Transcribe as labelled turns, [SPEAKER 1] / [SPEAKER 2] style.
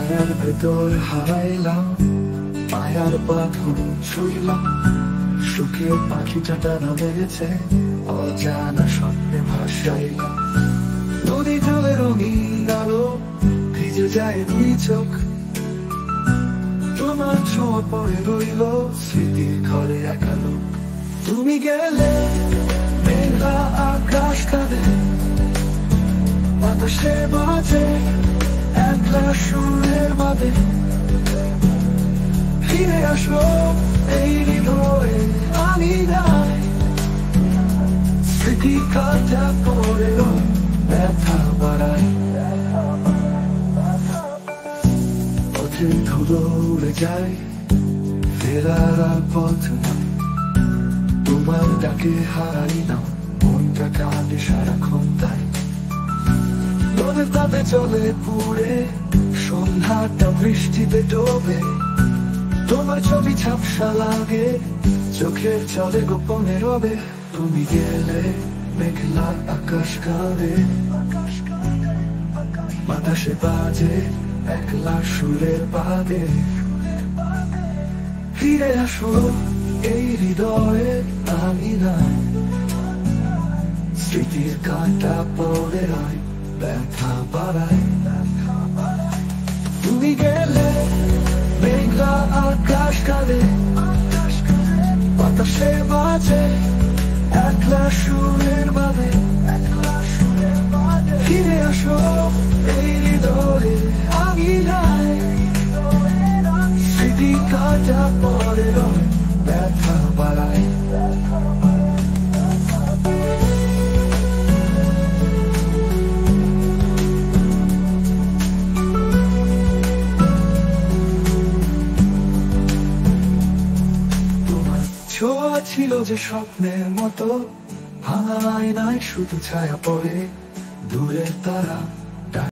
[SPEAKER 1] ছায়ার ভেতর হারাইলাম, মায়ার বাঁধন ছুঁইলাম, সুখের পাখিটা ডানা মেরেছে, অজানা স্বপ্নে ভাসাইলাম। নদী জলে রঙিন আলো, ভিজে যায় দুই চোখ, তোমার ছোঁয়া পড়ে রইল স্মৃতির ঘরে একালো। তুমি গেলে মেঘলা আকাশ কাঁদে, বাতাসে বাজে একলা সুরের বাদে। ফিরে আসো এই হৃদয়ে আমি নাই, স্মৃতি কাটা পড়েও ব্যথা বাড়ায়। পথে ধুলো উড়ে যায়, ফেরার আর পথ নাই, তোমার ডাকে হারাই না, মনটা কাঁদে সারাক্ষণ তাই। নদীর তাতে চলে পুড়ে, সন্ধ্যাটা বৃষ্টিতে ডোবে, তোমার ছবি ঝাপসা লাগে, চোখের জলে গোপনে রবে। তুমি গেলে মেঘলা আকাশ কাঁদে, বাতাসে বাজে একলা সুরের বাদে। ফিরে আসো এই হৃদয়ে আমি নাই, স্মৃতির কাঁটা পড়ে হয় ব্যথা বাড়ায়। তুমি গেলে মেঘলা আকাশ কাঁদে, বাতাসে বাজে একলা সুরের বাদে। ফিরে আসো এই হৃদয়ে আমি নাই, স্মৃতি কাটা পড়ে ব্যথা বাড়ায়। ছোঁয়া ছিল যে স্বপ্নের মতো, ভাঙা আয়নায় শুধু ছায়া পড়ে দূরের তারা।